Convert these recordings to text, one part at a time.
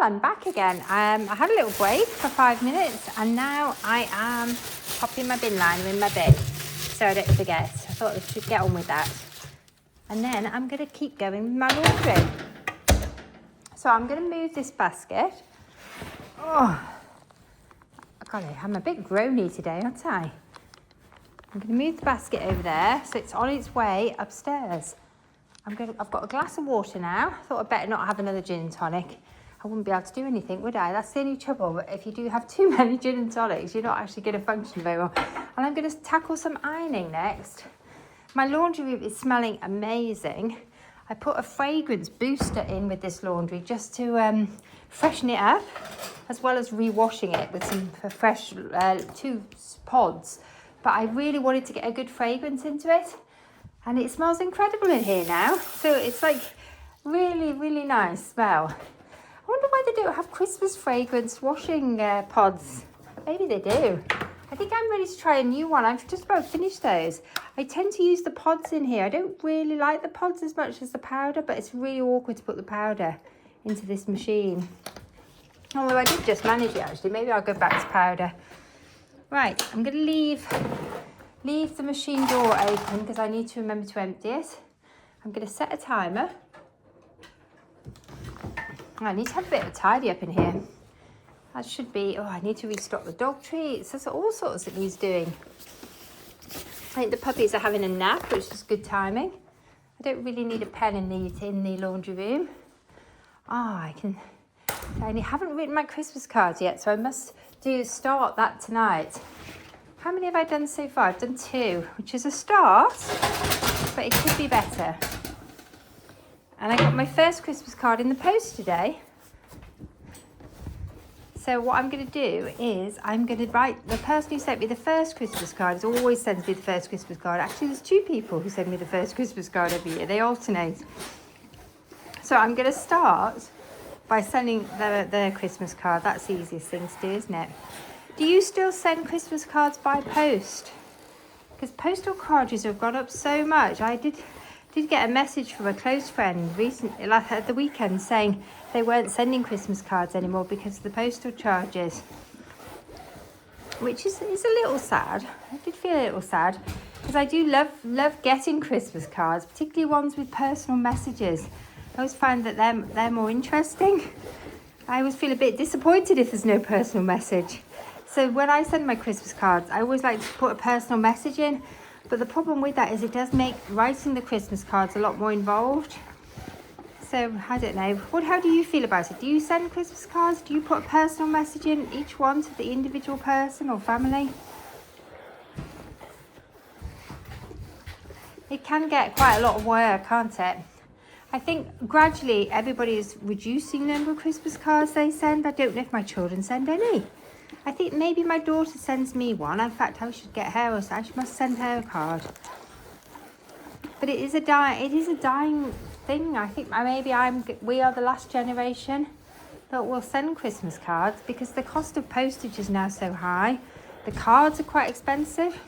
I'm back again. I had a little break for 5 minutes and now I am popping my bin liner in my bin so I don't forget. I thought I should get on with that. And then I'm going to keep going with my laundry. So I'm going to move this basket. Oh, golly, I'm a bit groany today, aren't I? I'm going to move the basket over there so it's on its way upstairs. I've got a glass of water now. I thought I'd better not have another gin and tonic. I wouldn't be able to do anything, would I? That's the only trouble. If you do have too many gin and tonics, you're not actually going to function very well. And I'm going to tackle some ironing next. My laundry room is smelling amazing. I put a fragrance booster in with this laundry just to freshen it up, as well as re-washing it with some fresh 2 pods. But I really wanted to get a good fragrance into it. And it smells incredible in here now. So it's like really, really nice smell. I wonder why they don't have Christmas fragrance washing pods. Maybe they do. I think I'm ready to try a new one. I've just about finished those. I tend to use the pods in here. I don't really like the pods as much as the powder, but it's really awkward to put the powder into this machine. Although I did just manage it actually. Maybe I'll go back to powder. Right, I'm going to leave the machine door open because I need to remember to empty it. I'm going to set a timer. I need to have a bit of a tidy up in here. That should be, I need to restock the dog treats. There's all sorts that needs doing. I think the puppies are having a nap, which is good timing. I don't really need a pen in the laundry room. I haven't written my Christmas cards yet, so I must start that tonight. How many have I done so far? I've done 2, which is a start, but it could be better. And I got my first Christmas card in the post today. So what I'm going to do is I'm going to write, the person who sent me the first Christmas card always sends me the first Christmas card. Actually, there's 2 people who send me the first Christmas card every year. They alternate. So I'm going to start by sending their Christmas card. That's the easiest thing to do, isn't it? Do you still send Christmas cards by post? Because postal charges have gone up so much. I did get a message from a close friend recently, like at the weekend, saying they weren't sending Christmas cards anymore because of the postal charges, which is a little sad. I did feel a little sad because I do love getting Christmas cards, particularly ones with personal messages. I always find that they're more interesting. I always feel a bit disappointed if there's no personal message. So when I send my Christmas cards, I always like to put a personal message in. But the problem with that is it does make writing the Christmas cards a lot more involved. So, I don't know. How do you feel about it? Do you send Christmas cards? Do you put a personal message in each one to the individual person or family? It can get quite a lot of work, can't it? I think gradually everybody is reducing the number of Christmas cards they send. I don't know if my children send any. I think maybe my daughter sends me one. In fact, I should get her, or I must send her a card. But it is a dying thing. I think maybe we are the last generation that will send Christmas cards because the cost of postage is now so high. The cards are quite expensive,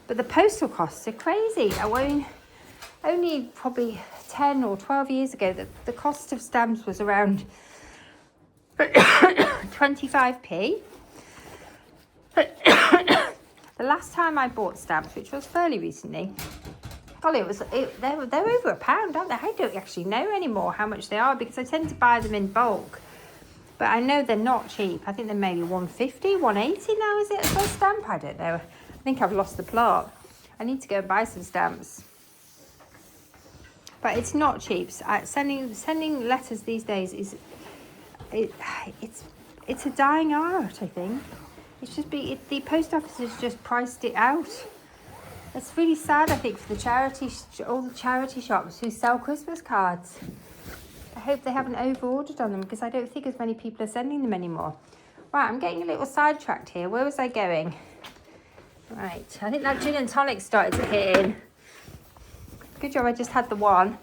but the postal costs are crazy. I mean, only probably 10 or 12 years ago, the cost of stamps was around 25p. The last time I bought stamps, which was fairly recently, they're over £1, aren't they? I don't actually know anymore how much they are because I tend to buy them in bulk. But I know they're not cheap. I think they're maybe 150, 180 now, is it, for a stamp? I don't know. I think I've lost the plot. I need to go and buy some stamps. But it's not cheap. Sending letters these days it's a dying art, I think. The post office has just priced it out. It's really sad, I think, for all the charity shops who sell Christmas cards. I hope they haven't over-ordered on them because I don't think as many people are sending them anymore. Right, I'm getting a little sidetracked here. Where was I going? Right, I think that gin and tonic started to hit in. Good job I just had the one.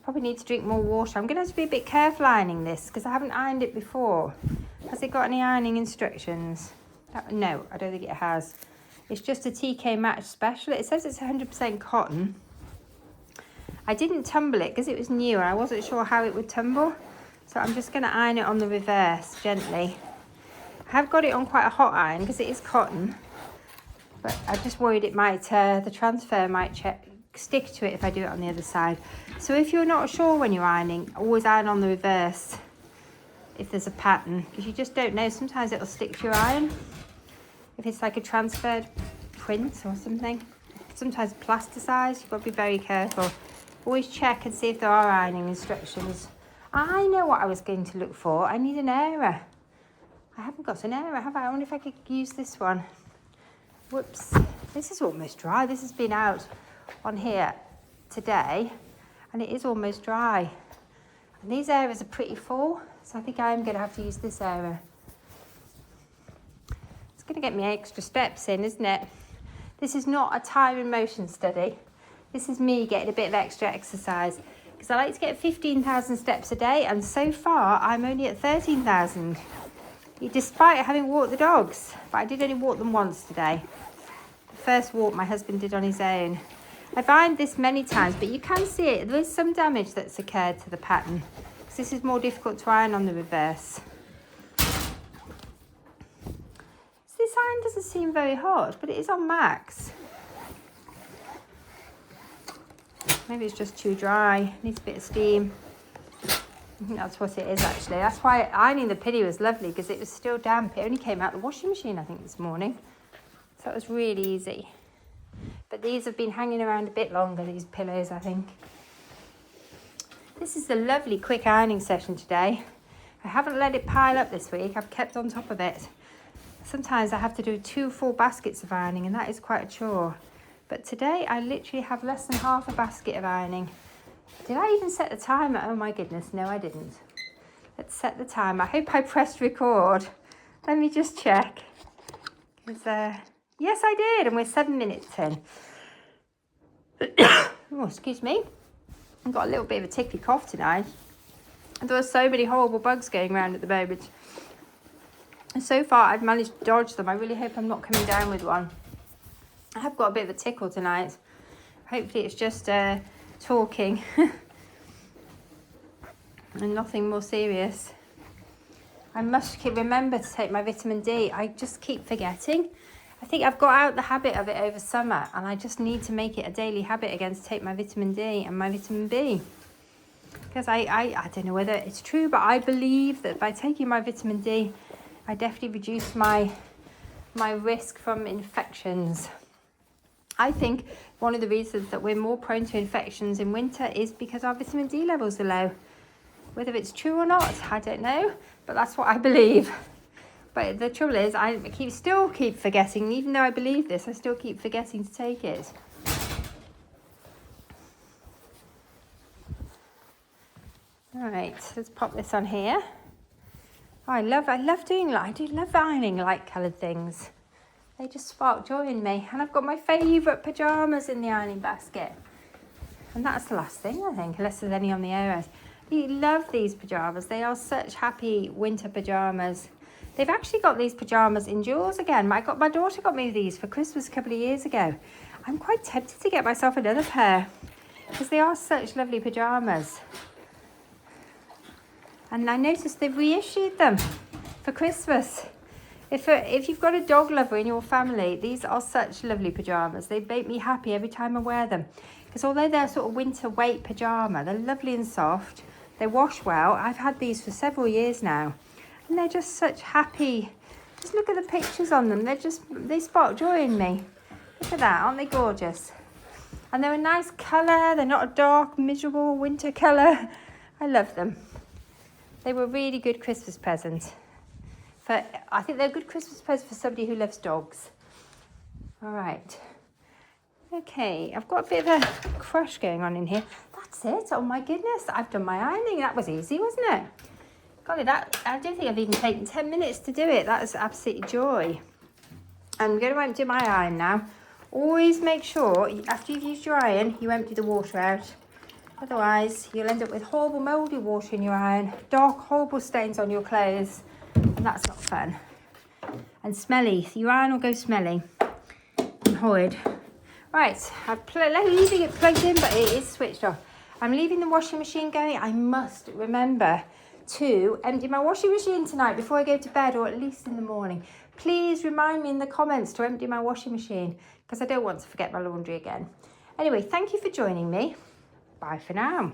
Probably need to drink more water. I'm going to have to be a bit careful ironing this because I haven't ironed it before. Has it got any ironing instructions? No, I don't think it has. It's just a TK Match Special. It says it's 100% cotton. I didn't tumble it because it was new and I wasn't sure how it would tumble. So I'm just going to iron it on the reverse gently. I have got it on quite a hot iron because it is cotton, but I just worried it might, the transfer might stick to it if I do it on the other side. So if you're not sure when you're ironing, always iron on the reverse if there's a pattern, because you just don't know. Sometimes it'll stick to your iron if it's like a transferred print or something. Sometimes plasticized, you've got to be very careful. Always check and see if there are ironing instructions. I know what I was going to look for. I need an error. I haven't got an error, have I? I wonder if I could use this one. Whoops. This is almost dry. This has been out on here today and it is almost dry. And these areas are pretty full, so I think I am going to have to use this area. It's going to get me extra steps in, isn't it? This is not a time and motion study. This is me getting a bit of extra exercise, because I like to get 15,000 steps a day, and so far I'm only at 13,000, despite having walked the dogs. But I did only walk them once today. The first walk my husband did on his own. I've ironed this many times, but you can see it. There is some damage that's occurred to the pattern, because this is more difficult to iron on the reverse. This iron doesn't seem very hot, but it is on max. Maybe it's just too dry, needs a bit of steam. I think that's what it is actually. That's why ironing the pity was lovely, because it was still damp. It only came out the washing machine, I think, this morning. So it was really easy. But these have been hanging around a bit longer, these pillows, I think. This is a lovely quick ironing session today. I haven't let it pile up this week. I've kept on top of it. Sometimes I have to do 2 full baskets of ironing, and that is quite a chore. But today I literally have less than half a basket of ironing. Did I even set the timer? Oh my goodness, no I didn't. Let's set the timer. I hope I pressed record. Let me just check. Yes, I did, and we're 7 minutes in. Oh, excuse me. I've got a little bit of a tickly cough tonight. And there are so many horrible bugs going around at the moment. And so far, I've managed to dodge them. I really hope I'm not coming down with one. I have got a bit of a tickle tonight. Hopefully it's just talking. And nothing more serious. I must remember to take my vitamin D. I just keep forgetting. I think I've got out the habit of it over summer, and I just need to make it a daily habit again to take my vitamin D and my vitamin B. Because I don't know whether it's true, but I believe that by taking my vitamin D, I definitely reduce my risk from infections. I think one of the reasons that we're more prone to infections in winter is because our vitamin D levels are low. Whether it's true or not, I don't know, but that's what I believe. But the trouble is, I still keep forgetting. Even though I believe this, I still keep forgetting to take it. All right, let's pop this on here. Oh, I love doing I do love ironing light-coloured things. They just spark joy in me. And I've got my favourite pyjamas in the ironing basket. And that's the last thing, I think, unless there's any on the areas. I love these pyjamas. They are such happy winter pyjamas. They've actually got these pyjamas in jewels again. My daughter got me these for Christmas a couple of years ago. I'm quite tempted to get myself another pair, because they are such lovely pyjamas. And I noticed they've reissued them for Christmas. If you've got a dog lover in your family, these are such lovely pyjamas. They make me happy every time I wear them. Because although they're sort of winter weight pyjama, they're lovely and soft. They wash well. I've had these for several years now. And they're just such happy. Just look at the pictures on them. They spark joy in me. Look at that, aren't they gorgeous? And they're a nice colour. They're not a dark, miserable winter colour. I love them. They were a really good Christmas present. I think they're a good Christmas present for somebody who loves dogs. All right. Okay, I've got a bit of a crush going on in here. That's it. Oh my goodness, I've done my ironing. That was easy, wasn't it? Golly, I don't think I've even taken 10 minutes to do it. That is absolutely joy. I'm going to empty my iron now. Always make sure, after you've used your iron, you empty the water out. Otherwise, you'll end up with horrible mouldy water in your iron, dark, horrible stains on your clothes, and that's not fun. And smelly. So your iron will go smelly and horrid. Right, I'm leaving it plugged in, but it is switched off. I'm leaving the washing machine going. I must remember to empty my washing machine tonight before I go to bed, or at least in the morning. Please remind me in the comments to empty my washing machine because I don't want to forget my laundry again. Anyway, thank you for joining me. Bye for now.